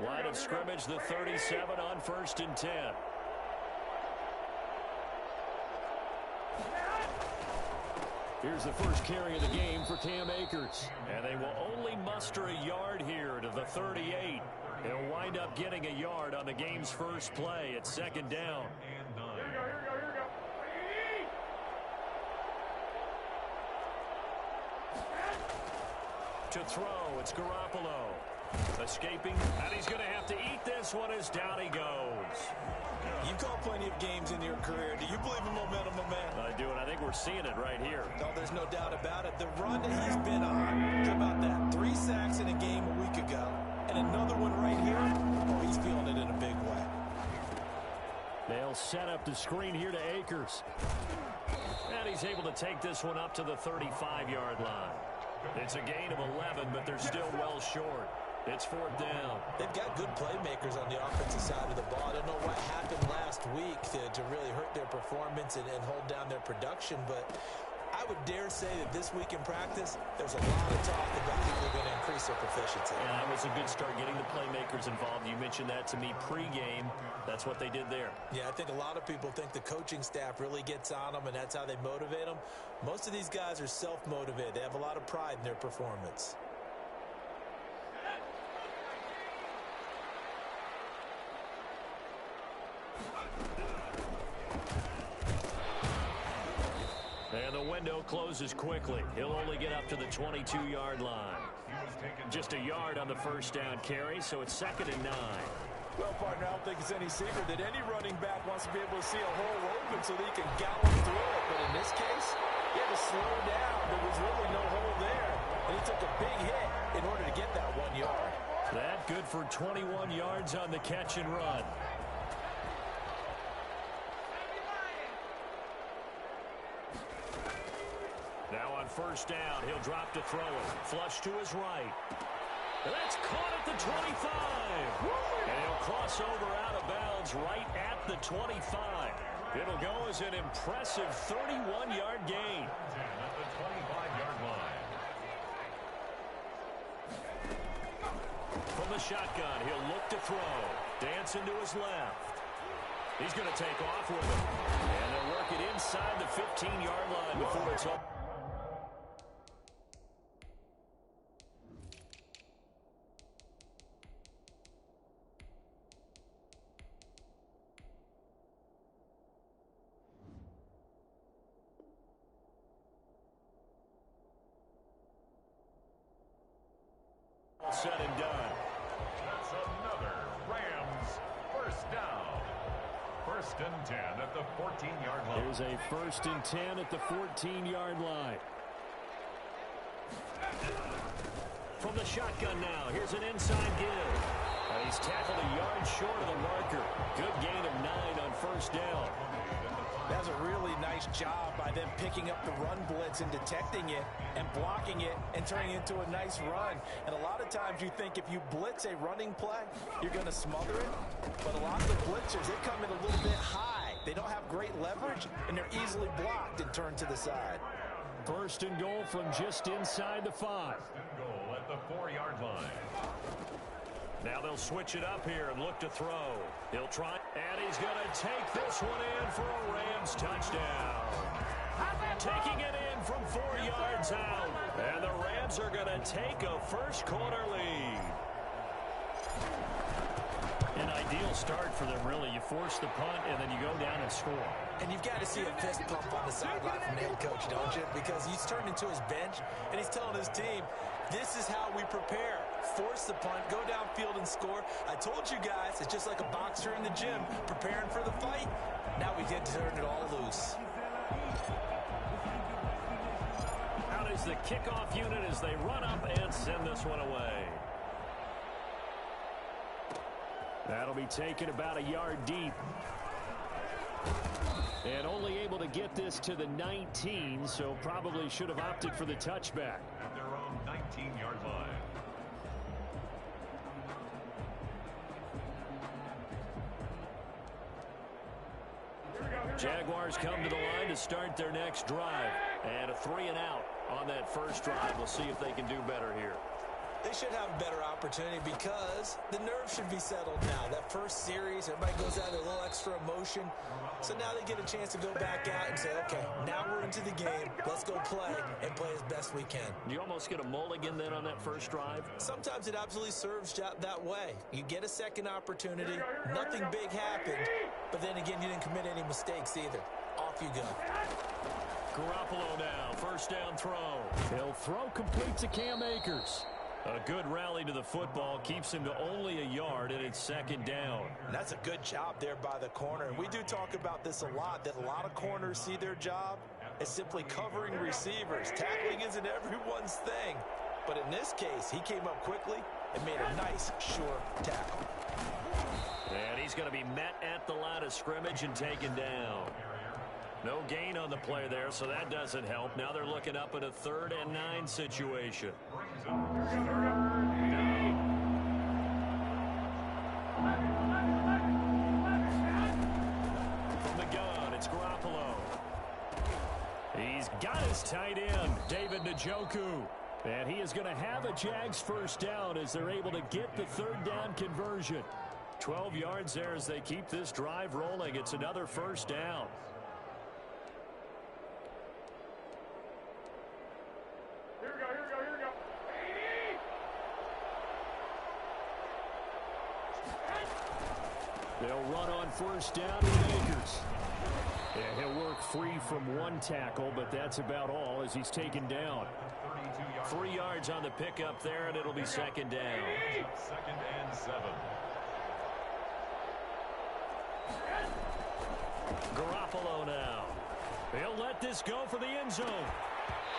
Line of scrimmage, the 37 on 1st and 10. Here's the first carry of the game for Cam Akers. And they will only muster a yard here to the 38. They'll wind up getting a yard on the game's first play at 2nd down. To throw, it's Garoppolo. Escaping, and he's going to have to eat this one as down he goes. You've called plenty of games in your career. Do you believe in momentum, my man? I do, and I think we're seeing it right here. No, there's no doubt about it. The run that he's been on, how about that? 3 sacks in a game a week ago, and another one right here. Oh, he's feeling it in a big way. They'll set up the screen here to Akers. And he's able to take this one up to the 35-yard line. It's a gain of 11, but they're still well short. It's 4th down. They've got good playmakers on the offensive side of the ball. I don't know what happened last week to really hurt their performance and hold down their production, but I would dare say that this week in practice, there's a lot of talk about people going to increase their proficiency. Yeah, that was a good start getting the playmakers involved. You mentioned that to me pregame. That's what they did there. Yeah, I think a lot of people think the coaching staff really gets on them, and that's how they motivate them. Most of these guys are self-motivated. They have a lot of pride in their performance. And the window closes quickly. He'll only get up to the 22-yard line. Just a yard on the first down carry, so it's 2nd and 9. Well, partner, I don't think it's any secret that any running back wants to be able to see a hole open so that he can gallop through it. But in this case, he had to slow down. There was really no hole there. And he took a big hit in order to get that 1 yard. That good for 21 yards on the catch and run. Now on first down, he'll drop to throw it. Flush to his right. That's caught at the 25. And he'll cross over out of bounds right at the 25. It'll go as an impressive 31-yard gain. At the 25-yard line. From the shotgun, he'll look to throw. Dancing to his left. He's going to take off with it. And they'll work it inside the 15-yard line before it's up. Said and done. That's another Rams first down. 1st and 10 at the 14-yard line. Here's a 1st and 10 at the 14-yard line. From the shotgun now, here's an inside give. And he's tackled a yard short of the marker. Good gain of 9 on first down. That's a really nice job by them picking up the run blitz and detecting it and blocking it and turning it into a nice run. And a lot of times you think if you blitz a running play, you're going to smother it. But a lot of the blitzers, they come in a little bit high. They don't have great leverage, and they're easily blocked and turned to the side. 1st and goal from just inside the 5. 1st and goal at the 4-yard line. Now they'll switch it up here and look to throw. He'll try, and he's going to take this one in for a Rams touchdown. Taking it in from 4 yards out. And the Rams are going to take a first-quarter lead. An ideal start for them, really. You force the punt, and then you go down and score. And you've got to see a fist pump on the sideline from the head coach, don't you? Because he's turned into his bench, and he's telling his team, this is how we prepare. Force the punt, go downfield and score. I told you guys, it's just like a boxer in the gym preparing for the fight. Now we get to turn it all loose. Out is the kickoff unit as they run up and send this one away. That'll be taken about a yard deep. And only able to get this to the 19, so probably should have opted for the touchback. At their own 19-yard line. Jaguars come to the line to start their next drive. And a 3 and out on that first drive. We'll see if they can do better here. They should have a better opportunity because the nerves should be settled now. That first series, everybody goes out with a little extra emotion. So now they get a chance to go back out and say, okay, now we're into the game. Let's go play and play as best we can. You almost get a mulligan then on that first drive? Sometimes it absolutely serves that way. You get a second opportunity. Nothing big happened. But then again, you didn't commit any mistakes either. Off you go. Garoppolo now, first down throw. He'll throw complete to Cam Akers. A good rally to the football keeps him to only a yard, and it's second down. And that's a good job there by the corner. And we do talk about this a lot, that a lot of corners see their job as simply covering receivers. Tackling isn't everyone's thing. But in this case, he came up quickly and made a nice, sure tackle. And he's going to be met at the line of scrimmage and taken down. No gain on the play there, so that doesn't help. Now they're looking up at a 3rd and 9 situation. From the gun, it's Garoppolo. He's got his tight end, David Njoku. And he is going to have a Jags first down as they're able to get the 3rd down conversion. 12 yards there as they keep this drive rolling. It's another first down. They'll run on first down with Akers. And he'll work free from one tackle, but that's about all as he's taken down. 3 yards on the pickup there, and it'll be second down. 2nd and 7. Garoppolo now. He'll let this go for the end zone.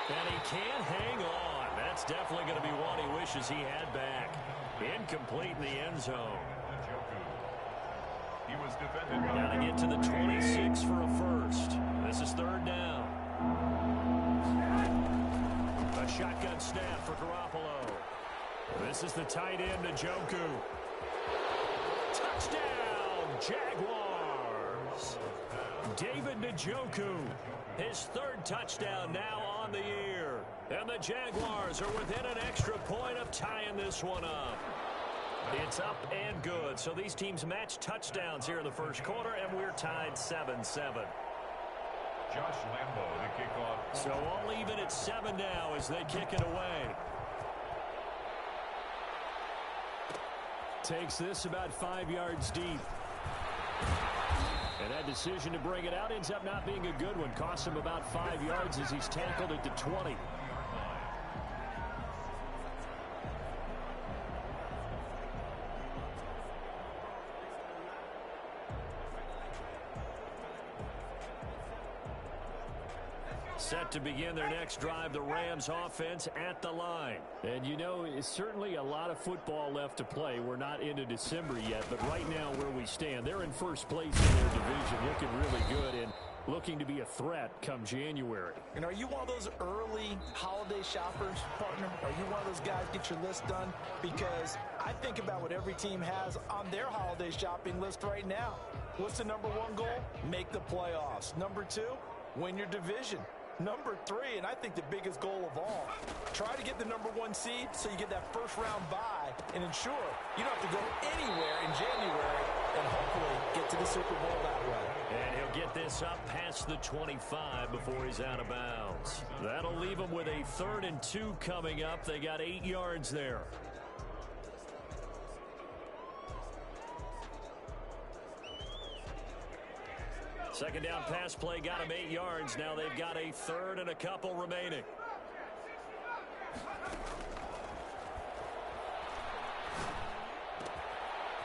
And he can't hang on. That's definitely going to be one he wishes he had back. Incomplete in the end zone. He was defended by... Got to get to the 26 for a first. This is 3rd down. A shotgun snap for Garoppolo. This is the tight end, Njoku. Touchdown, Jaguars. David Njoku, his 3rd touchdown now on the year. And the Jaguars are within an extra point of tying this one up. It's up and good. So these teams match touchdowns here in the first quarter, and we're tied 7-7. Josh Lambo to kick off. So all even at 7 now as they kick it away. Takes this about 5 yards deep. And that decision to bring it out ends up not being a good one. Costs him about 5 yards as he's tackled at the 20. Set to begin their next drive, the Rams offense at the line. And you know, it's certainly a lot of football left to play. We're not into December yet, but right now where we stand, they're in first place in their division, looking really good and looking to be a threat come January. And are you one of those early holiday shoppers, partner? Are you one of those guys get your list done? Because I think about what every team has on their holiday shopping list right now. What's the number 1 goal? Make the playoffs. Number 2, win your division. Number 3, and I think the biggest goal of all, try to get the number 1 seed so you get that first round bye and ensure you don't have to go anywhere in January and hopefully get to the Super Bowl that way. And he'll get this up past the 25 before he's out of bounds. That'll leave him with a 3rd and 2 coming up. They got 8 yards there. Second down pass play got him 8 yards. Now they've got a 3rd and a couple remaining.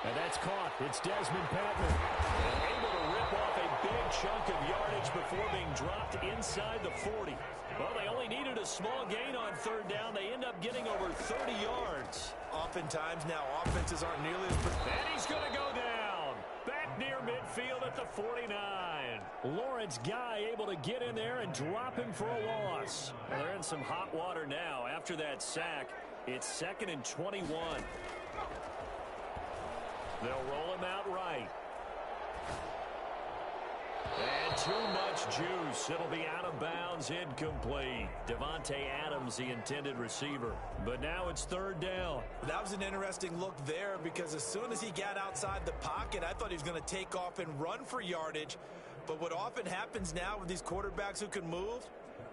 And that's caught. It's Desmond Patman. And able to rip off a big chunk of yardage before being dropped inside the 40. Well, they only needed a small gain on 3rd down. They end up getting over 30 yards. Oftentimes now offenses aren't nearly as... And he's going to go down. Back near midfield at the 49. Lawrence Guy able to get in there and drop him for a loss. Well, they're in some hot water now after that sack. It's 2nd and 21. They'll roll him out right. And too much juice. It'll be out of bounds, incomplete. Devontae Adams, the intended receiver. But now it's third down. That was an interesting look there because as soon as he got outside the pocket, I thought he was going to take off and run for yardage. But what often happens now with these quarterbacks who can move,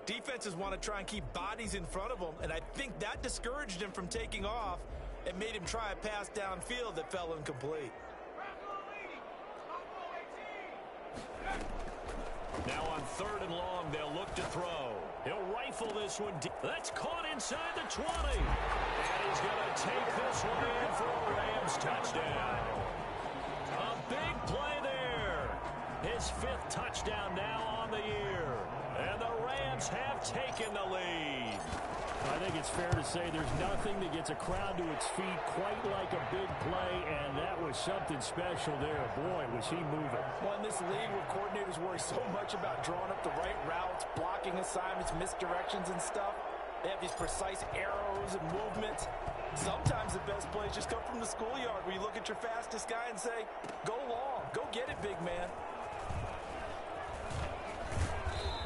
defenses want to try and keep bodies in front of them, and I think that discouraged him from taking off and made him try a pass downfield that fell incomplete. Now on third and long, they'll look to throw. He'll rifle this one deep. That's caught inside the 20. And he's going to take this one in for a Rams touchdown. A big play there. His 5th touchdown now on the year. And the Rams have taken the lead. I think it's fair to say there's nothing that gets a crowd to its feet quite like a big play, and that was something special there. Boy, was he moving. Well, in this league where coordinators worry so much about drawing up the right routes, blocking assignments, misdirections and stuff, they have these precise arrows and movements. Sometimes the best plays just come from the schoolyard where you look at your fastest guy and say, go long, go get it, big man.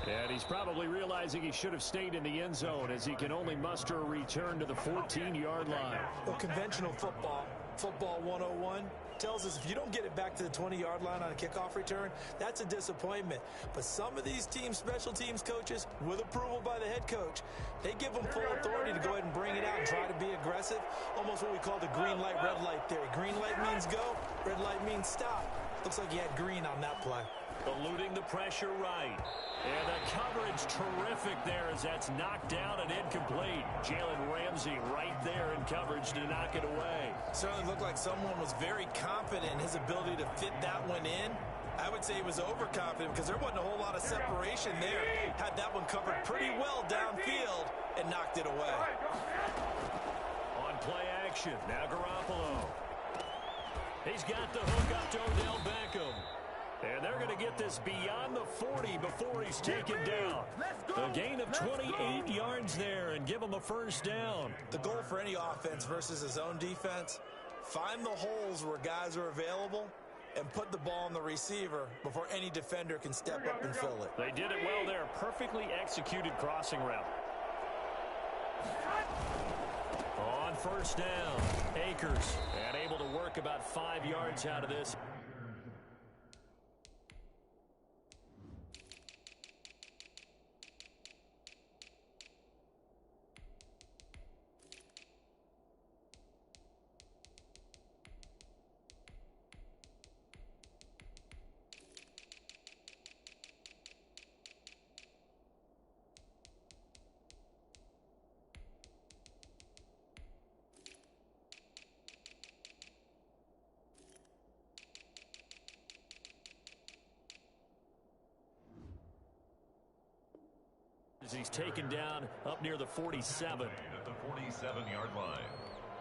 And he's probably realizing he should have stayed in the end zone as he can only muster a return to the 14-yard line. Well, conventional football 101, tells us if you don't get it back to the 20-yard line on a kickoff return, that's a disappointment. But some of these teams, special teams coaches, with approval by the head coach, they give them full authority to go ahead and bring it out and try to be aggressive. Almost what we call the green light, red light theory. Green light means go, red light means stop. Looks like he had green on that play. Eluding the pressure right. And the coverage terrific there as that's knocked down and incomplete. Jalen Ramsey right there in coverage to knock it away. Certainly looked like someone was very confident in his ability to fit that one in. I would say he was overconfident because there wasn't a whole lot of separation there. Had that one covered pretty well downfield and knocked it away. On play action, now Garoppolo. He's got the hook up to Odell Beckham. And they're going to get this beyond the 40 before he's taken down. A gain of 28 yards there and give him a first down. The goal for any offense versus his own defense, find the holes where guys are available and put the ball on the receiver before any defender can step up and fill it. They did it well there. Perfectly executed crossing route. On first down, Akers. And able to work about 5 yards out of this. He's taken down up near the 47. At the 47-yard line.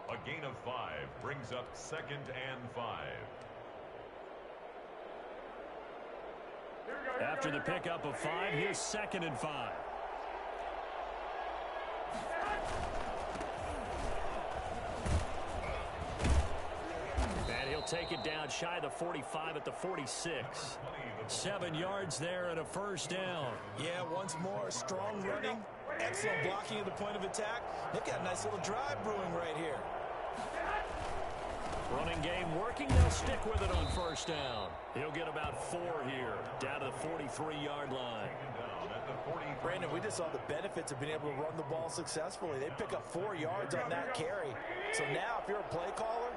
A gain of 5 brings up 2nd and 5. After the pickup of 5, here's 2nd and 5. And he'll take it down shy of the 45 at the 46. 7 yards there and a first down. Yeah, once more, strong running, excellent blocking at the point of attack. They've got a nice little drive brewing right here. Running game working. They'll stick with it on first down. He'll get about 4 here, down to the 43-yard line. Brandon, we just saw the benefits of being able to run the ball successfully. They pick up 4 yards on that carry. So now, if you're a play caller,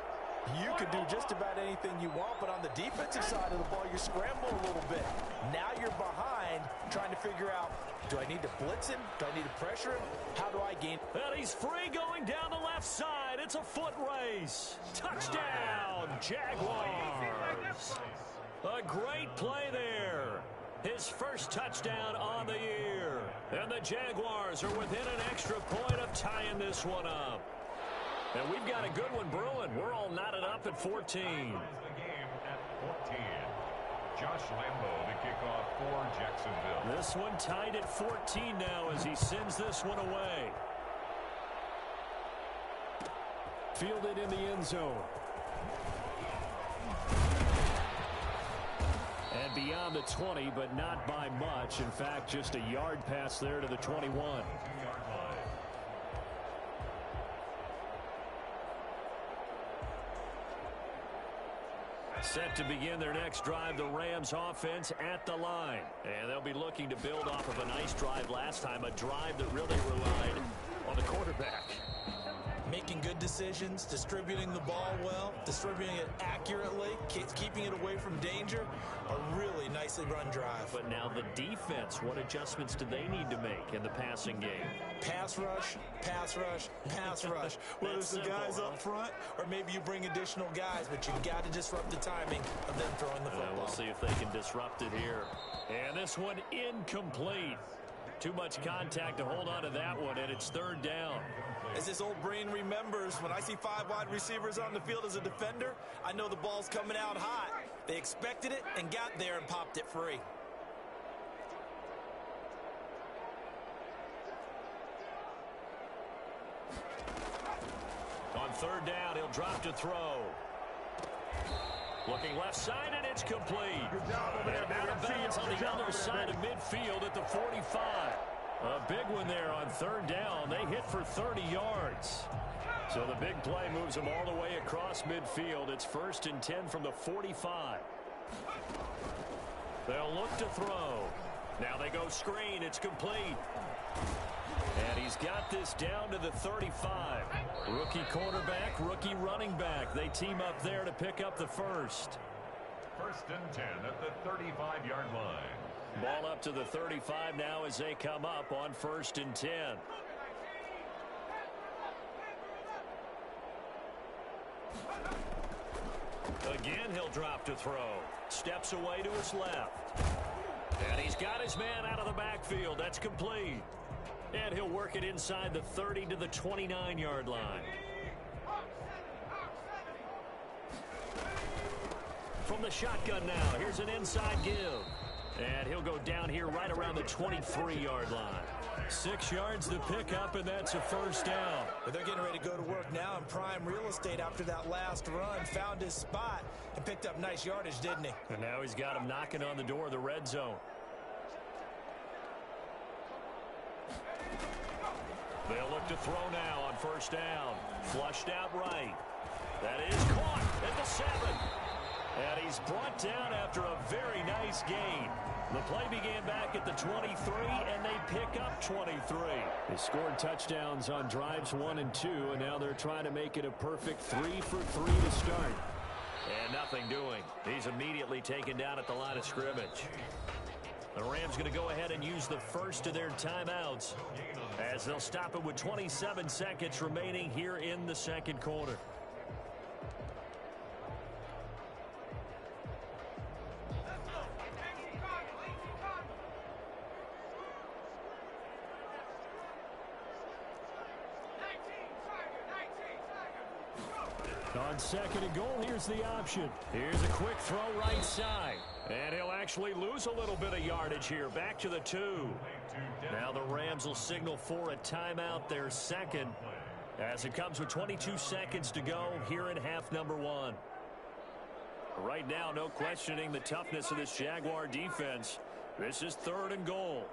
you can do just about anything you want, but on the defensive side of the ball, you scramble a little bit. Now you're behind, trying to figure out, do I need to blitz him? Do I need to pressure him? How do I gain? And he's free going down the left side. It's a foot race. Touchdown, Jaguars. A great play there. His first touchdown on the year. And the Jaguars are within an extra point of tying this one up. And we've got a good one brewing. We're all knotted up at 14. The game at 14. Josh Lambo to kick off for Jacksonville. This one tied at 14 now as he sends this one away. Fielded in the end zone. And beyond the 20, but not by much. In fact, just a yard pass there to the 21. Set to begin their next drive, the Rams offense at the line. And they'll be looking to build off of a nice drive last time, a drive that really relied on the quarterback. Making good decisions, distributing the ball well, distributing it accurately, keeping it away from danger. A really nicely run drive. But now the defense, what adjustments do they need to make in the passing game? Pass rush, pass rush, pass rush. Whether it's the guys up front or maybe you bring additional guys, but you've got to disrupt the timing of them throwing the football. We'll see if they can disrupt it here. And this one incomplete. Too much contact to hold on to that one, and it's third down. As this old brain remembers, when I see 5 wide receivers on the field as a defender, I know the ball's coming out hot. They expected it and got there and popped it free. On third down, he'll drop to throw. Looking left side, and it's complete. And out of bounds on the other side of midfield at the 45. A big one there on third down. They hit for 30 yards. So the big play moves them all the way across midfield. It's 1st and 10 from the 45. They'll look to throw. Now they go screen. It's complete. And he's got this down to the 35. Rookie quarterback, rookie running back. They team up there to pick up the first. 1st and 10 at the 35-yard line. Ball up to the 35 now as they come up on 1st and 10. Again, he'll drop to throw. Steps away to his left. And he's got his man out of the backfield. That's complete. And he'll work it inside the 30 to the 29-yard line. From the shotgun now, here's an inside give. And he'll go down here right around the 23-yard line. 6 yards to pick up, and that's a first down. But they're getting ready to go to work now in prime real estate after that last run. Found his spot and picked up nice yardage, didn't he? And now he's got him knocking on the door of the red zone. They'll look to throw now on first down. Flushed out right. That is caught at the 7. And he's brought down after a very nice gain. The play began back at the 23, and they pick up 23. They scored touchdowns on drives 1 and 2, and now they're trying to make it a perfect 3 for 3 to start. And nothing doing. He's immediately taken down at the line of scrimmage. The Rams going to go ahead and use the first of their timeouts as they'll stop it with 27 seconds remaining here in the second quarter. On 2nd and goal, here's the option. Here's a quick throw right side. And he'll actually lose a little bit of yardage here. Back to the 2. Now the Rams will signal for a timeout, their second, as it comes with 22 seconds to go here in half number 1. Right now, no questioning the toughness of this Jaguar defense. This is 3rd and goal.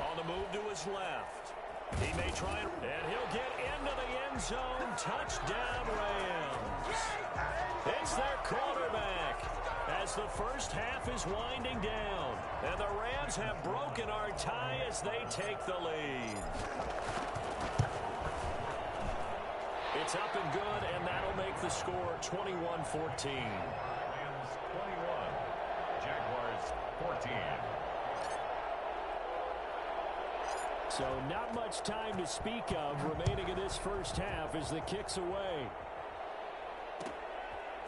On the move to his left. He may try and he'll get into the end zone. Touchdown, Rams. It's their quarterback as the first half is winding down. And the Rams have broken our tie as they take the lead. It's up and good, and that'll make the score 21-14. Rams 21, Jaguars 14. So not much time to speak of remaining in this first half as the kick's away.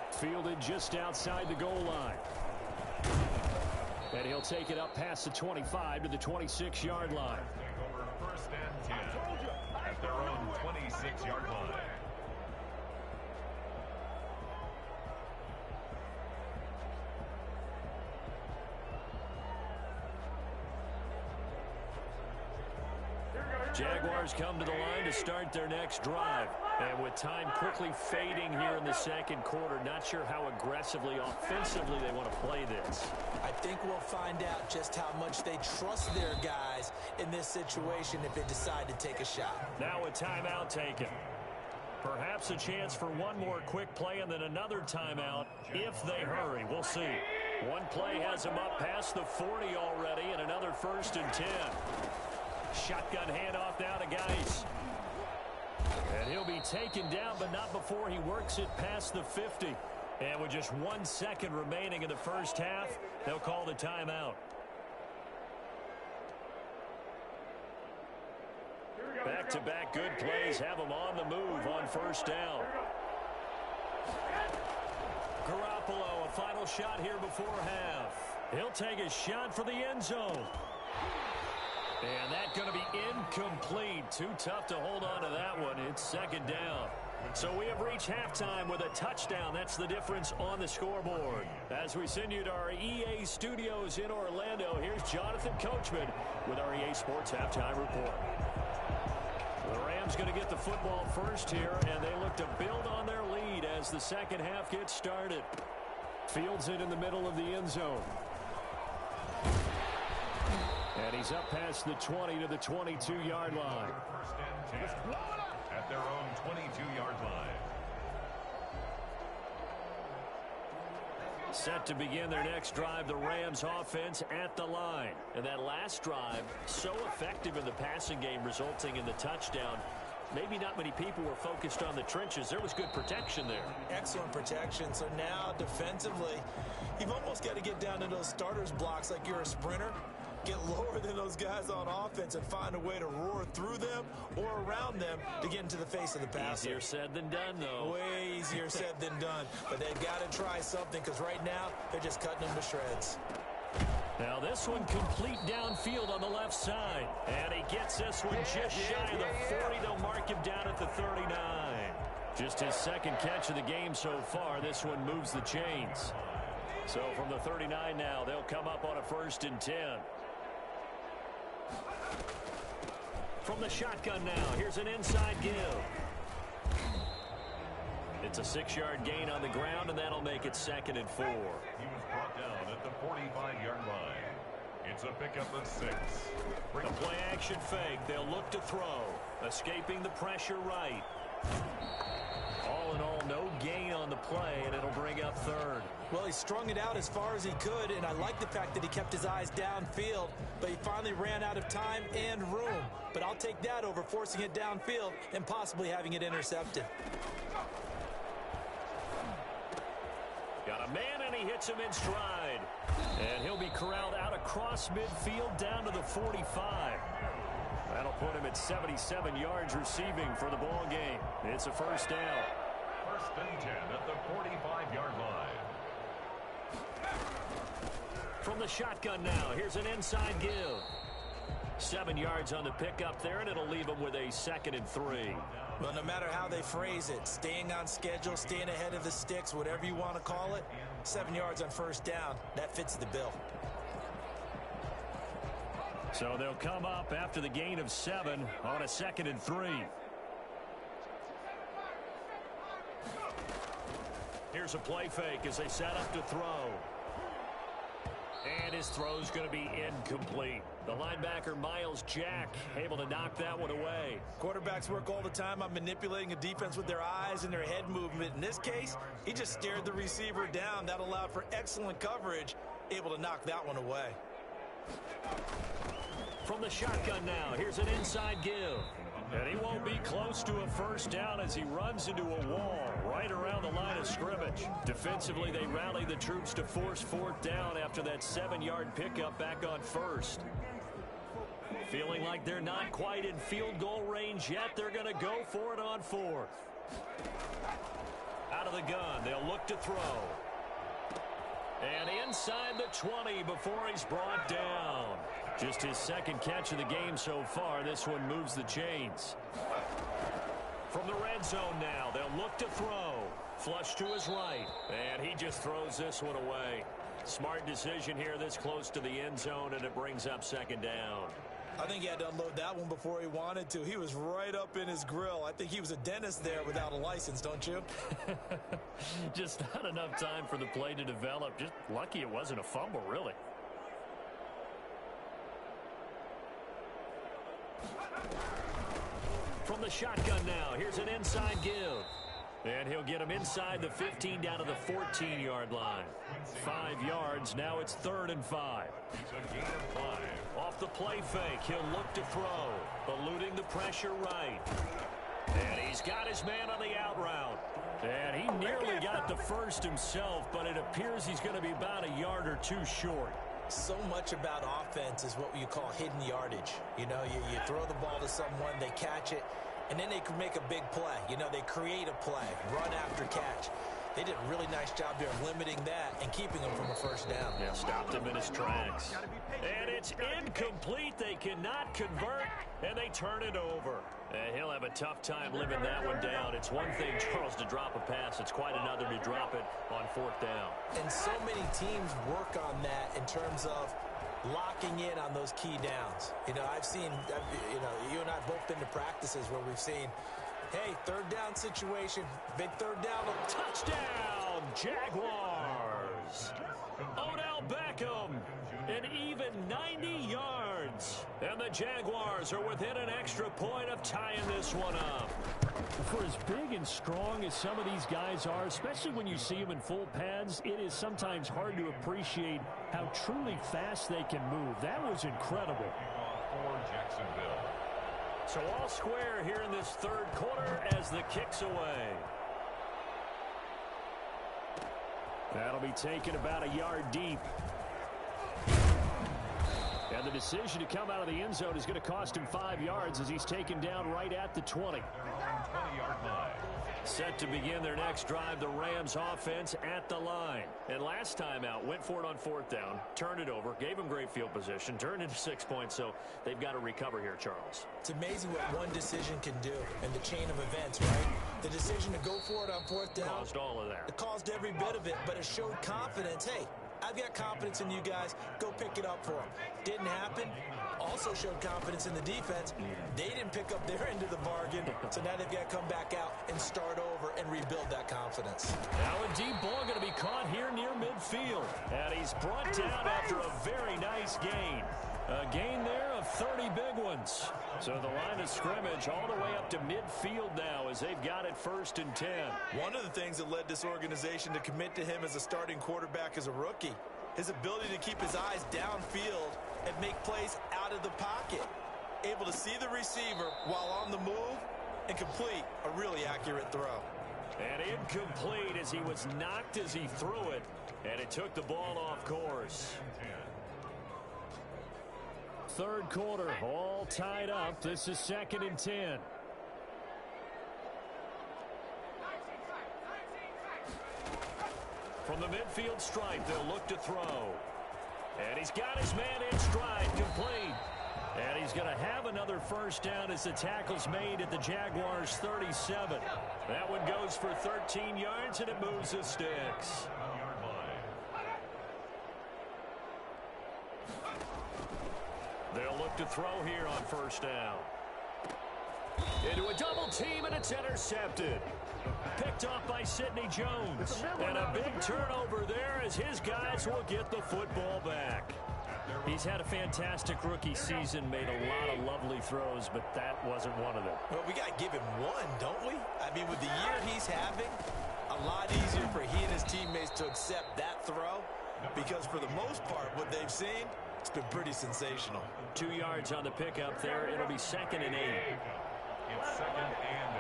Fielded just outside the goal line. And he'll take it up past the 25 to the 26-yard line. Take over 1st and 10 at their own 26-yard line. Here we go. Jaguars come to the line to start their next drive. And with time quickly fading here in the second quarter, not sure how aggressively, offensively they want to play this. I think we'll find out just how much they trust their guys in this situation if they decide to take a shot. Now a timeout taken. Perhaps a chance for one more quick play and then another timeout if they hurry. We'll see. One play has him up past the 40 already, and another 1st and 10. Shotgun handoff now to Geis. And he'll be taken down, but not before he works it past the 50. And with just 1 second remaining in the first half, they'll call the timeout. Back-to-back good plays have him on the move on 1st down. Garoppolo, a final shot here before half. He'll take a shot for the end zone. And that's going to be incomplete. Too tough to hold on to that one. It's 2nd down. So we have reached halftime with a touchdown. That's the difference on the scoreboard. As we send you to our EA studios in Orlando, here's Jonathan Coachman with our EA Sports Halftime Report. The Rams going to get the football first here, and they look to build on their lead as the second half gets started. Fields it in the middle of the end zone. And he's up past the 20 to the 22-yard line. 1st and 10 at their own 22-yard line. Set to begin their next drive, the Rams offense at the line. And that last drive, so effective in the passing game, resulting in the touchdown. Maybe not many people were focused on the trenches. There was good protection there. Excellent protection. So now defensively, you've almost got to get down to those starters blocks like you're a sprinter. Get lower than those guys on offense and find a way to roar through them or around them to get into the face of the passer. Easier said than done, though. Way easier said than done. But they've got to try something because right now they're just cutting them to shreds. Now this one complete downfield on the left side. And he gets this one just shy of the 40. They'll mark him down at the 39. Just his 2nd catch of the game so far. This one moves the chains. So from the 39 now, they'll come up on a 1st and 10. From the shotgun now, here's an inside give. It's a 6-yard gain on the ground, and that'll make it 2nd and 4. He was brought down at the 45-yard line. It's a pickup of 6. A play-action fake. They'll look to throw. Escaping the pressure right. All in all, no gain on the play, and it'll bring up 3rd. Well, he strung it out as far as he could, and I like the fact that he kept his eyes downfield, but he finally ran out of time and room. But I'll take that over forcing it downfield and possibly having it intercepted. Got a man, and he hits him in stride. And he'll be corralled out across midfield down to the 45. That'll put him at 77 yards receiving for the ball game. It's a 1st down. 1st and 10 at the 45-yard line. From the shotgun now, here's an inside give. 7 yards on the pickup there, and it'll leave him with a 2nd and 3. Well, no matter how they phrase it, staying on schedule, staying ahead of the sticks, whatever you want to call it, 7 yards on 1st down, that fits the bill. So they'll come up after the gain of 7 on a 2nd and 3. Here's a play fake as they set up to throw. And his throw's going to be incomplete. The linebacker, Miles Jack, able to knock that one away. Quarterbacks work all the time on manipulating a defense with their eyes and their head movement. In this case, he just stared the receiver down. That allowed for excellent coverage, able to knock that one away. From the shotgun now, here's an inside give. And he won't be close to a 1st down as he runs into a wall right around the line of scrimmage. Defensively, they rally the troops to force 4th down after that 7-yard pickup back on 1st. Feeling like they're not quite in field goal range yet, they're going to go for it on 4th. Out of the gun, they'll look to throw. And inside the 20 before he's brought down. Just his 2nd catch of the game so far. This one moves the chains. From the red zone now, they'll look to throw. Flush to his right. And he just throws this one away. Smart decision here this close to the end zone, and it brings up 2nd down. I think he had to unload that one before he wanted to. He was right up in his grill. I think he was a dentist there without a license, don't you? Just not enough time for the play to develop. Just lucky it wasn't a fumble, really. From the shotgun now, here's an inside give. And he'll get him inside the 15 down to the 14-yard line. 5 yards, now it's 3rd and 5. Off the play fake, he'll look to throw. Eluding the pressure right. And he's got his man on the out route. And he nearly got the first himself, but it appears he's going to be about a yard or two short. So much about offense is what you call hidden yardage. You know, you throw the ball to someone, they catch it, and then they can make a big play. You know, they create a play, run after catch. They did a really nice job there of limiting that and keeping him from a first down. Yeah, stopped him in his tracks. And it's incomplete. They cannot convert, and they turn it over. And he'll have a tough time living that one down. It's one thing, Charles, to drop a pass. It's quite another to drop it on 4th down. And so many teams work on that in terms of locking in on those key downs. You know, I've seen, you know, you and I have both been to practices where we've seen, hey, 3rd down situation, big 3rd down. Touchdown, Jaguars. Odell Beckham, an even 90 yards. And the Jaguars are within an extra point of tying this one up. For as big and strong as some of these guys are, especially when you see them in full pads, it is sometimes hard to appreciate how truly fast they can move. That was incredible. For Jacksonville. So all square here in this 3rd quarter as the kick's away. That'll be taken about a yard deep. And the decision to come out of the end zone is going to cost him 5 yards as he's taken down right at the 20. 20-yard line. Set to begin their next drive, the Rams offense at the line. And last time out, went for it on 4th down, turned it over, gave them great field position, turned into 6 points, so they've got to recover here, Charles. It's amazing what one decision can do in the chain of events, right? The decision to go for it on 4th down. Caused all of that. It caused every bit of it, but it showed confidence. Hey, I've got confidence in you guys. Go pick it up for them. Didn't happen. Also showed confidence in the defense. They didn't pick up their end of the bargain, so now they've got to come back out and start over and rebuild that confidence. Now a deep ball going to be caught here near midfield. And he's brought down after a very nice gain. A gain there of 30 big ones. So the line of scrimmage all the way up to midfield now as they've got it 1st and 10. One of the things that led this organization to commit to him as a starting quarterback as a rookie, his ability to keep his eyes downfield and make plays out of the pocket. Able to see the receiver while on the move and complete a really accurate throw. And incomplete as he was knocked as he threw it. And it took the ball off course. 3rd quarter, all tied up. This is 2nd and 10. From the midfield stripe, they'll look to throw. And he's got his man in stride, complete. And he's going to have another first down as the tackle's made at the Jaguars' 37. That one goes for 13 yards, and it moves the sticks. They'll look to throw here on 1st down. Into a double team, and it's intercepted. Picked off by Sidney Jones. And a big turnover there as his guys will get the football back. He's had a fantastic rookie season, made a lot of lovely throws, but that wasn't one of them. Well, we got to give him one, don't we? I mean, with the year he's having, a lot easier for he and his teammates to accept that throw because for the most part, what they've seen, it's been pretty sensational. 2 yards on the pickup there. It'll be 2nd and 8. It's 2nd and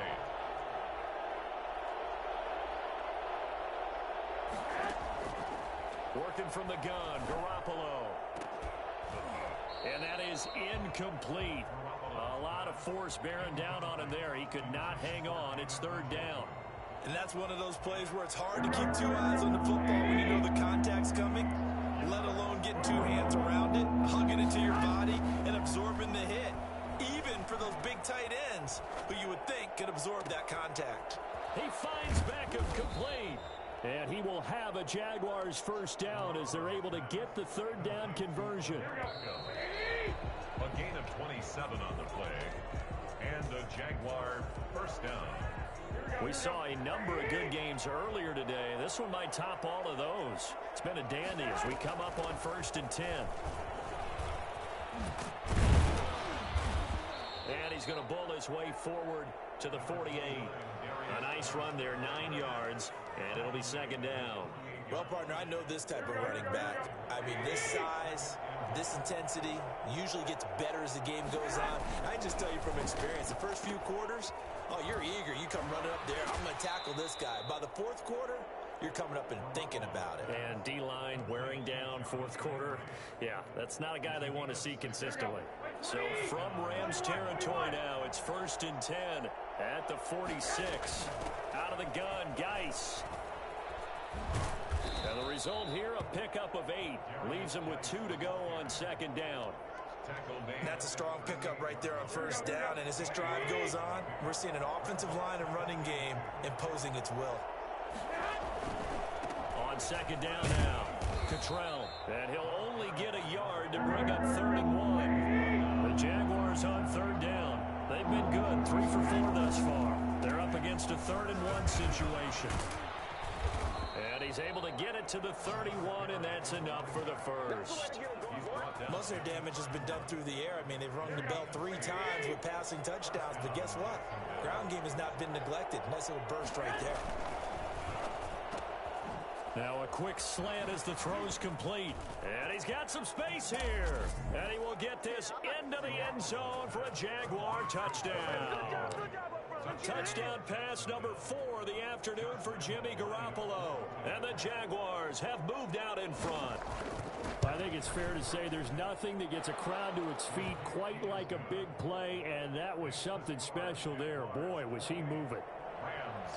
8. Working from the gun, Garoppolo. And that is incomplete. A lot of force bearing down on him there. He could not hang on. It's 3rd down. And that's one of those plays where it's hard to keep 2 eyes on the football when you know the contact's coming, let alone getting 2 hands around it, hugging it to your body, and absorbing the hit. Even for those big tight ends who you would think could absorb that contact. He finds Beckham complete. And he will have a Jaguars first down as they're able to get the 3rd down conversion. A gain of 20 37 on the play. And a Jaguar first down. We saw a number of good games earlier today. This one might top all of those. It's been a dandy as we come up on 1st and 10. And he's going to bull his way forward to the 48. A nice run there, 9 yards, and it'll be 2nd down. Well, partner, I know this type of running back. I mean, this size, this intensity usually gets better as the game goes on. I just tell you from experience, the first few quarters, oh, you're eager. You come running up there. I'm going to tackle this guy. By the 4th quarter, you're coming up and thinking about it. And D-line wearing down 4th quarter. Yeah, that's not a guy they want to see consistently. So from Rams territory now, it's 1st and 10 at the 46. Out of the gun, Geis. And the result here, a pickup of 8. Leaves him with 2 to go on 2nd down. That's a strong pickup right there on 1st down. And as this drive goes on, we're seeing an offensive line and running game imposing its will. On 2nd down now, Cottrell. And he'll only get a yard to bring up 3rd and 1. The Jaguars on 3rd down. They've been good, 3 for 4 thus far. They're up against a 3rd and 1 situation. And he's able to get it to the 31, and that's enough for the first. Most of their damage has been done through the air. I mean, they've rung the bell 3 times with passing touchdowns, but guess what? Ground game has not been neglected. Nice little burst right there. Now a quick slant as the throw's complete. And he's got some space here. And he will get this into the end zone for a Jaguar touchdown. Touchdown pass number 4 of the afternoon for Jimmy Garoppolo. And the Jaguars have moved out in front. I think it's fair to say there's nothing that gets a crowd to its feet quite like a big play, and that was something special there. Boy, was he moving.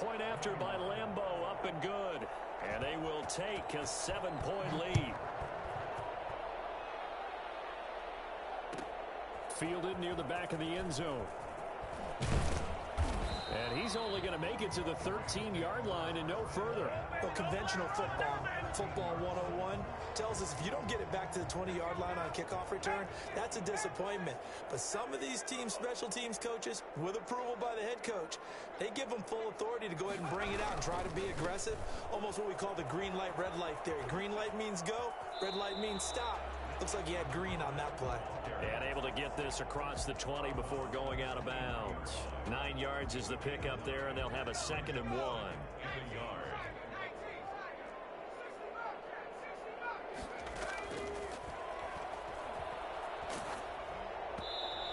Point after by Lambeau, up and good. And they will take a 7-point lead. Fielded near the back of the end zone. And he's only going to make it to the 13-yard line and no further. Well, conventional football 101, tells us if you don't get it back to the 20-yard line on a kickoff return, that's a disappointment. But some of these teams, special teams coaches, with approval by the head coach, they give them full authority to go ahead and bring it out and try to be aggressive. Almost what we call the green light, red light theory. Green light means go, red light means stop. Looks like he had green on that play. And able to get this across the 20 before going out of bounds. 9 yards is the pickup there, and they'll have a 2nd and 1.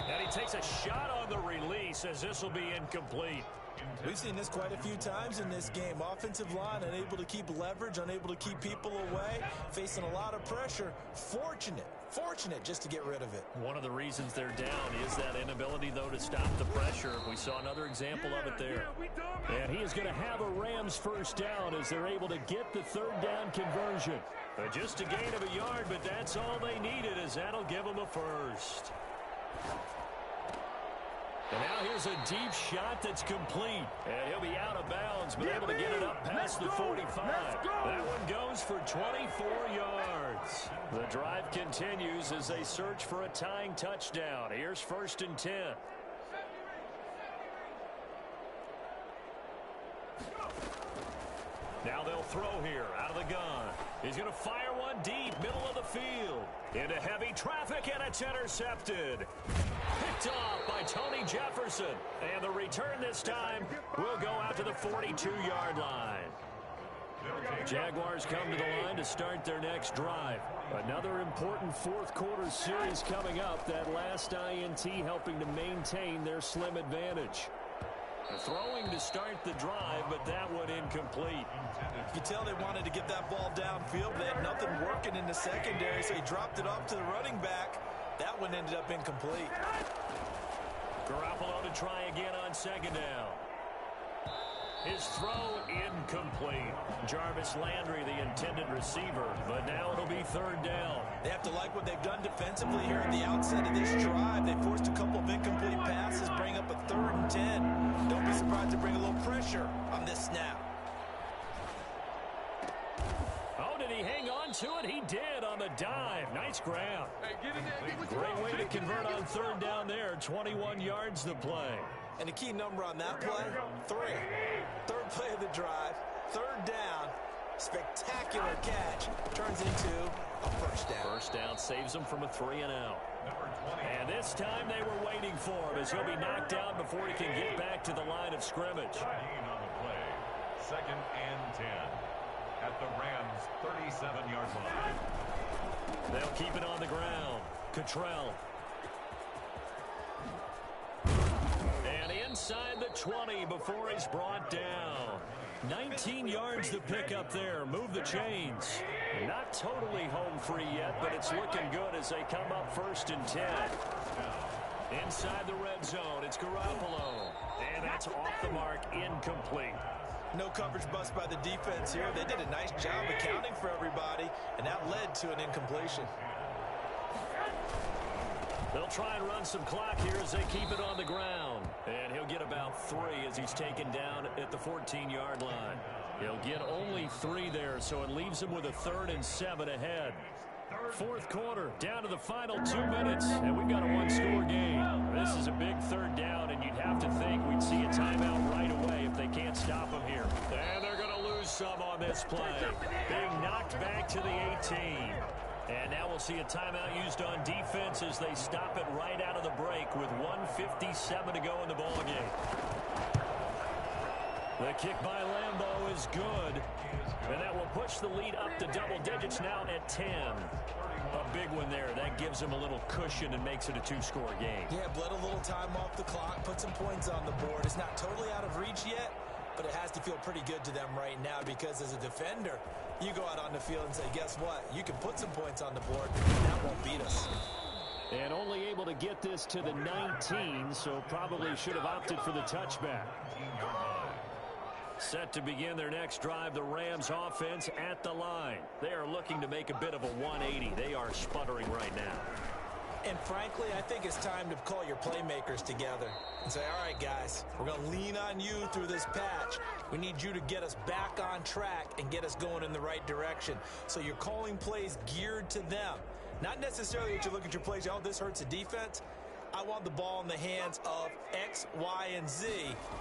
And he takes a shot on the release as this will be incomplete. We've seen this quite a few times in this game. Offensive line unable to keep leverage, unable to keep people away, facing a lot of pressure. Fortunate just to get rid of it. One of the reasons they're down is that inability, though, to stop the pressure. We saw another example of it there. And he is going to have a Rams first down as they're able to get the 3rd down conversion. Just a gain of a yard, but that's all they needed, as that'll give them a first. And now here's a deep shot that's complete. And he'll be out of bounds, but able to get it up past the 45. That one goes for 24 yards. The drive continues as they search for a tying touchdown. Here's 1st and 10. Now they'll throw here out of the gun. He's going to fire one deep, middle of the field. Into heavy traffic, and it's intercepted. Picked off by Tony Jefferson. And the return this time will go out to the 42-yard line. Jaguars come to the line to start their next drive. Another important 4th quarter series coming up. That last INT helping to maintain their slim advantage. Throwing to start the drive, but that one incomplete. You can tell they wanted to get that ball downfield. They had nothing working in the secondary, so he dropped it off to the running back. That one ended up incomplete. Garoppolo to try again on 2nd down. His throw incomplete. Jarvis Landry, the intended receiver, but now it'll be 3rd down. They have to like what they've done defensively here at the outset of this drive. They forced a couple of incomplete passes, bring up a 3rd and 10. Don't be surprised to bring a little pressure on this snap. Oh, did he hang on into it. He did on the dive. Nice grab. Great way to convert on third down there. 21 yards the play. And the key number on that play, 3. Third play of the drive, third down, spectacular catch, turns into a first down. First down saves them from a 3-and-out. And this time they were waiting for him as he'll be knocked down before he can get back to the line of scrimmage. On the play, 2nd and 10 at the Rams' 37-yard line. They'll keep it on the ground. Cottrell. And inside the 20 before he's brought down. 19 yards to pick up there. Move the chains. Not totally home free yet, but it's looking good as they come up 1st and 10. Inside the red zone, it's Garoppolo. And that's off the mark, incomplete. No coverage bust by the defense here. They did a nice job accounting for everybody, and that led to an incompletion. They'll try and run some clock here as they keep it on the ground. And he'll get about 3 as he's taken down at the 14-yard line. He'll get only 3 there, so it leaves him with a 3rd and 7 ahead. 4th quarter, down to the final 2 minutes, and we've got a 1-score game. This is a big 3rd down, and you'd have to think we'd see a timeout right away if they can't stop him here. And they're going to lose some on this play. Being knocked back to the 18. And now we'll see a timeout used on defense as they stop it right out of the break with 1:57 to go in the ballgame. The kick by Lambeau is good. And that will push the lead up to double digits now at 10. A big one there. That gives them a little cushion and makes it a 2-score game. Yeah, bled a little time off the clock, put some points on the board. It's not totally out of reach yet, but it has to feel pretty good to them right now because as a defender, you go out on the field and say, guess what? You can put some points on the board, and that won't beat us. And only able to get this to the 19, so probably should have opted for the touchback. Set to begin their next drive, the Rams offense at the line. They are looking to make a bit of a 180. They are sputtering right now. And frankly, I think it's time to call your playmakers together and say, all right, guys, we're going to lean on you through this patch. We need you to get us back on track and get us going in the right direction. So you're calling plays geared to them. Not necessarily that you look at your plays, oh, this hurts the defense. I want the ball in the hands of X, Y, and Z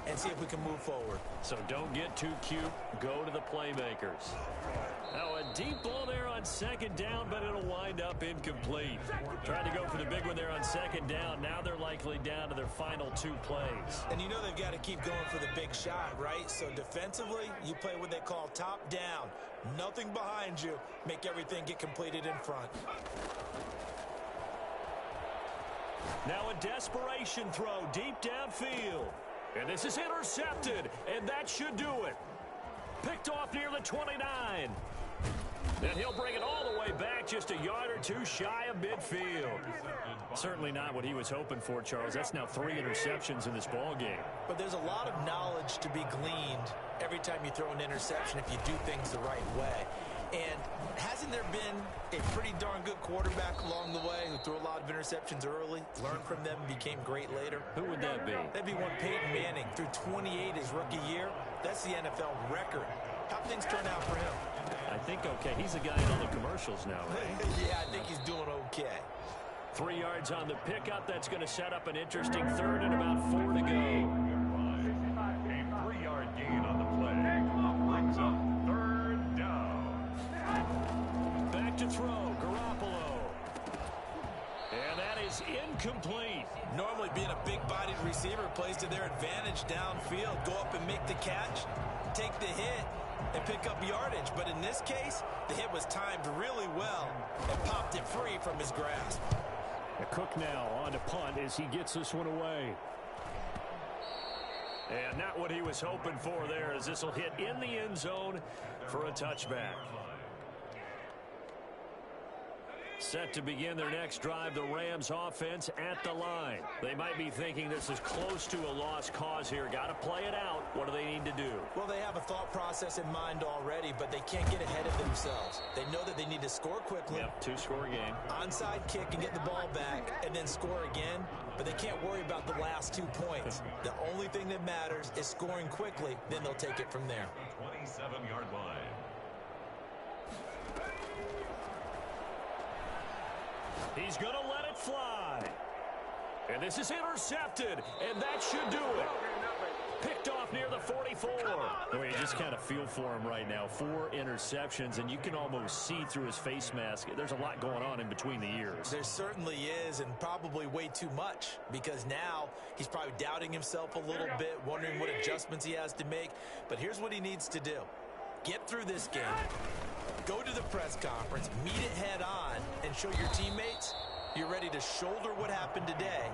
and see if we can move forward. So don't get too cute. Go to the playmakers. Now a deep ball there on 2nd down, but it'll wind up incomplete. Trying to go for the big one there on 2nd down. Now they're likely down to their final 2 plays. And you know they've got to keep going for the big shot, right? So defensively, you play what they call top down. Nothing behind you. Make everything get completed in front. Now a desperation throw deep downfield. And this is intercepted, and that should do it. Picked off near the 29. Then he'll bring it all the way back just a yard or 2 shy of midfield. Certainly not what he was hoping for, Charles. That's now 3 interceptions in this ball game. But there's a lot of knowledge to be gleaned every time you throw an interception if you do things the right way. And hasn't there been a pretty darn good quarterback along the way who threw a lot of interceptions early, learned from them, and became great later? Who would that be? That'd be one Peyton Manning. Threw 28 his rookie year. That's the NFL record. How things turn out for him? I think okay. He's the guy in all the commercials now, right? Yeah, I think he's doing okay. 3 yards on the pickup. That's going to set up an interesting 3rd and about 4 to go. A 3-yard gain on the play. Brings up 3rd down. Back to throw, Garoppolo. And that is incomplete. Normally being a big-bodied receiver plays to their advantage downfield. Go up and make the catch, take the hit, and pick up yardage. But in this case, the hit was timed really well and popped it free from his grasp. Cook now on to punt as he gets this one away. And not what he was hoping for there as this will hit in the end zone for a touchback. Set to begin their next drive, the Rams offense at the line. They might be thinking this is close to a lost cause here. Got to play it out. What do they need to do? Well, they have a thought process in mind already, but they can't get ahead of themselves. They know that they need to score quickly. Yep, 2-score game. Onside kick and get the ball back and then score again, but they can't worry about the last 2 points. The only thing that matters is scoring quickly, then they'll take it from there. 27-yard line. He's going to let it fly. And this is intercepted, and that should do it. Picked off near the 44. Well, you just kind of feel for him right now. 4 interceptions, and you can almost see through his face mask. There's a lot going on in between the ears. There certainly is, and probably way too much, because now he's probably doubting himself a little bit, wondering what adjustments he has to make. But here's what he needs to do. Get through this game, go to the press conference, meet it head on, and show your teammates you're ready to shoulder what happened today,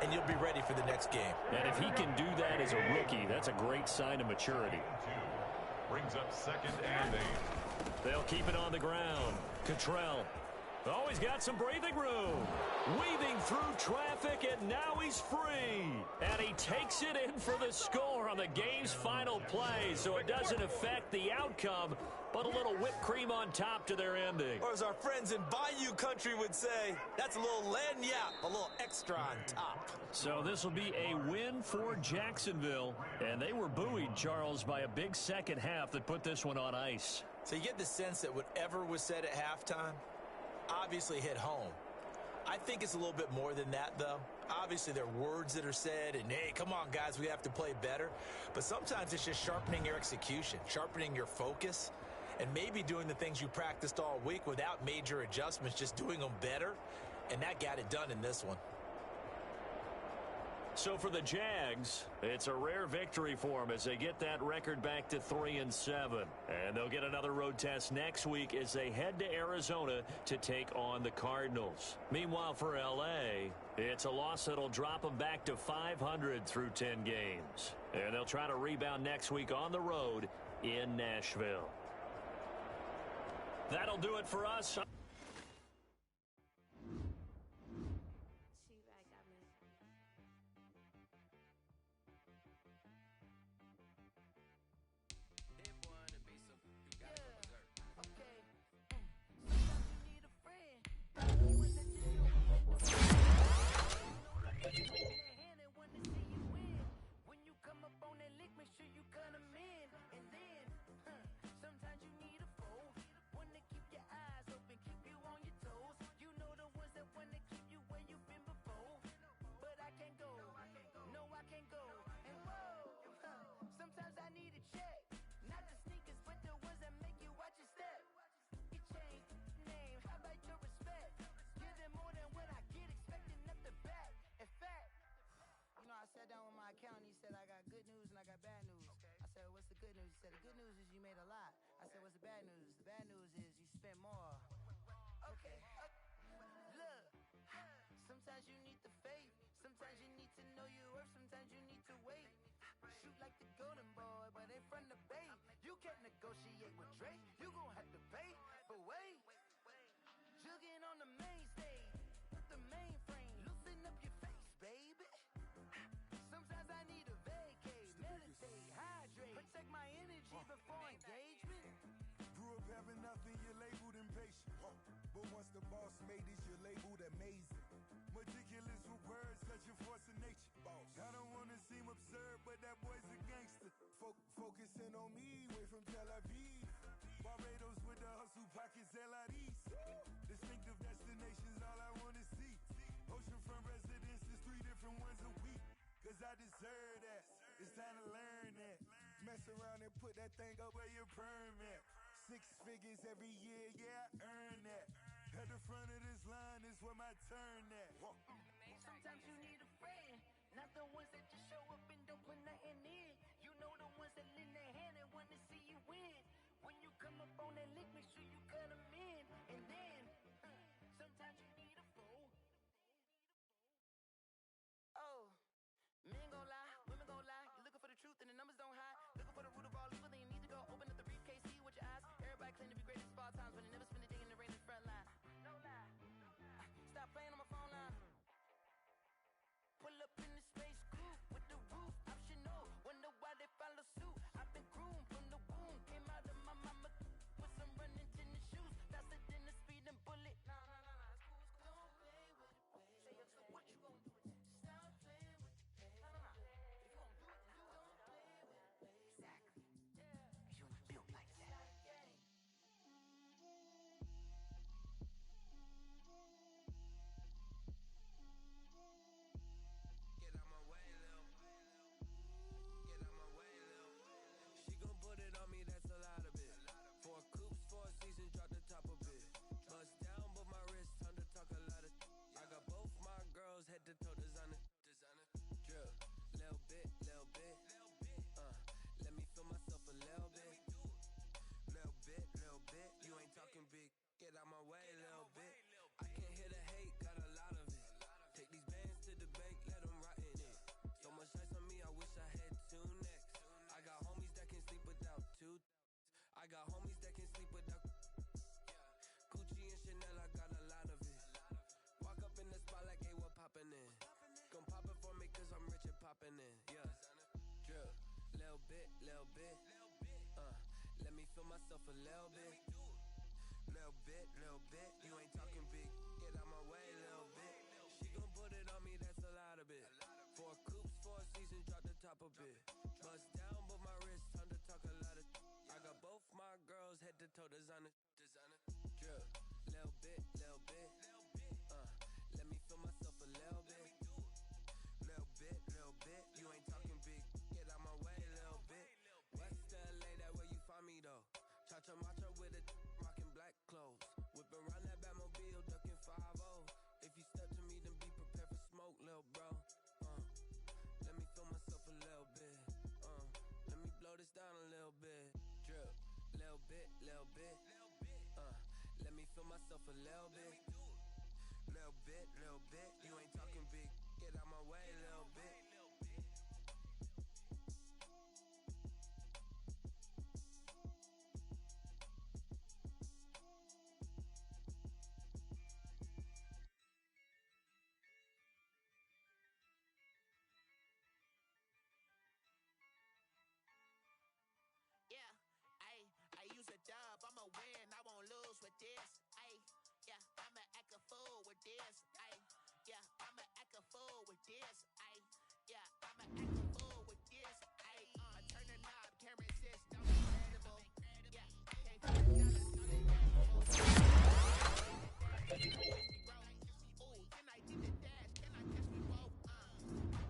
and you'll be ready for the next game. And if he can do that as a rookie, that's a great sign of maturity. Brings up 2nd and 8. They'll keep it on the ground. Cottrell. Oh, he's got some breathing room. Weaving through traffic, and now he's free. And he takes it in for the score on the game's final play, so it doesn't affect the outcome, but a little whipped cream on top to their ending. Or as our friends in Bayou Country would say, that's a little lagniappe, a little extra on top. So this will be a win for Jacksonville, and they were buoyed, Charles, by a big second half that put this one on ice. So you get the sense that whatever was said at halftime obviously hit home. I think it's a little bit more than that, though. Obviously, there are words that are said, and, hey, come on, guys, we have to play better. But sometimes it's just sharpening your execution, sharpening your focus, and maybe doing the things you practiced all week without major adjustments, just doing them better. And that got it done in this one. So for the Jags, it's a rare victory for them as they get that record back to 3-7. And they'll get another road test next week as they head to Arizona to take on the Cardinals. Meanwhile, for L.A., it's a loss that'll drop them back to 500 through 10 games. And they'll try to rebound next week on the road in Nashville. That'll do it for us. He said, I got good news and I got bad news. Okay. I said, what's the good news? He said, the good news is you made a lot. I said, what's the bad news? The bad news is you spent more. Okay. Look, sometimes you need the faith. Sometimes you need to know your worth. Sometimes you need to wait. Shoot like the golden boy, but in front of Bay. You can't negotiate with Drake. You gon' have to pay. But wait, jugging on the main stage with the mainframe. Loosen up your face, baby. Sometimes I need a vacate, meditate, hydrate, protect my energy before engagement. Grew up having nothing, you're labeled impatient. But once the boss made it, you're labeled amazing. Meticulous with words, such a force of nature. I don't want to seem absurd, but that boy's a gangster. Focusing on me, way from Tel Aviv. Barbados with the hustle pockets, LIDs. Distinctive destinations, all I want to see. Oceanfront residences, 3 different ones a week. Cause I deserve that. It's time to learn that. Mess around and put that thing up where your permit. 6 figures every year, yeah, I earn that. At the front of this line is where my turn at. Sometimes you need a friend, not the ones that just show up and don't put nothing in. You know the ones that lend their hand and want to see you win. When you come up on that lick, make sure you cut them in. And then, sometimes you need a fool. Oh, men gon' lie, women gon' lie. You're looking for the truth and the numbers don't hide. Looking for the root of all evil, then you need to go open up the briefcase, see with your eyes. Everybody claim to be greatest of all times, but they never spend a day in the rain in the front line. No lie. Stop playing on my phone line. got homies that can sleep with the Gucci and Chanel, I got a lot of it. Walk up in the spot like, hey, what poppin' in? Gon' pop it for me cause I'm rich and poppin' in, yeah. Drip, little bit. Let me feel myself a little bit. Little bit. You ain't talking big. Get out my way, little bit. She gon' put it on me, that's a lot of bit. 4 coops, 4 seasons, drop the top a bit. Bust down, but my wrist, time to talk a lot of. I got both my girls head to toe designer. Drip, little bit. Let me feel myself a little bit. Little bit. You ain't talking big. Get out my way, little bit. West LA, that where you find me though. Cha-cha matcha with a rockin' black clothes. Whip around that Batmobile, ducking 5-0. If you step to me, then be prepared for smoke, little bro. Let me feel myself a little bit. Let me blow this down a little bit. Drip, little bit. Let me feel myself a little bit. Little bit. You ain't talking big. Get out my way, little bit. Yeah, I use a dub, I'ma win, I won't lose with this. Yeah, I'ma act a fool with this. Yeah, I'ma act a fool with this. Yeah, I'ma act a fool with this. I turn the knob, can't resist, I'm incredible. Yeah, can't turn it down, it's unimaginable. Ooh, then I did the dash, can I catch me both?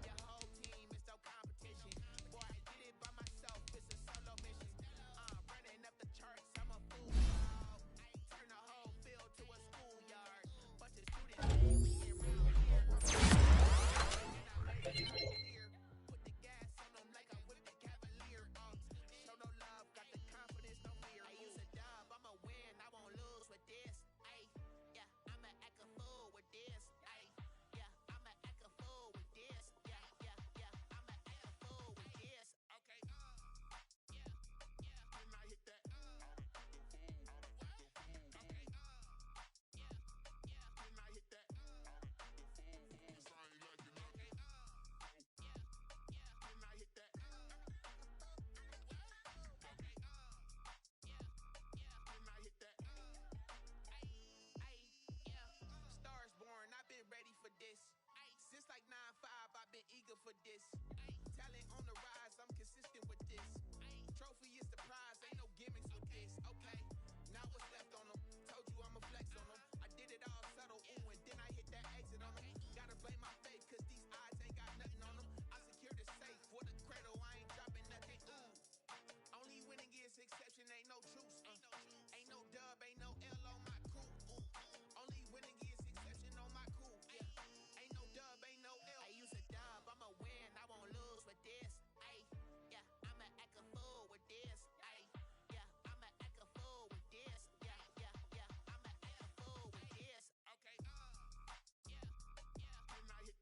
Your whole team is no competition. Boy, I did it by myself, it's a solo mission. Running up the charts, I'm a fool. Turn the whole field to a schoolyard. Bunch of students, we get round here. And I made it out clear. Put the gas on them like I whipped the Cavalier. Show no love, got the confidence, no fear. I use a dub, I'ma win, I won't lose with this. Yeah, I'ma act a fool with this. Yeah, I'ma act a fool with this. Yeah, I'ma act a fool with this. Okay, when I hit that. Stars born, I've been ready for this. Since like 9-5, I've been eager for this. Talent on the rise, I'm consistent with this. Trophy is the prize, ain't no gimmicks with this. Okay, now what's left on them? Told you I'ma flex on them. I did it all subtle, ooh, and then I hit that exit on them. Gotta blame my faith, cause these odds ain't got nothing on them. I secure the safe for the cradle, I ain't dropping nothing, ooh. Only winning is exception, ain't no truce. Ain't no dub, ain't no L on my crew. Only winning is exception on my crew. Yeah, ain't no dub, ain't no L. I use a dub, I'ma win, I won't lose with this. Yeah, I'ma act a fool with this. Yeah, I'ma act a fool with this. Yeah, I'ma act a fool with this. Okay, when I hit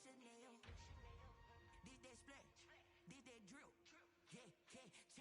Chanel. Did that splash, did that drip. Yeah, yeah.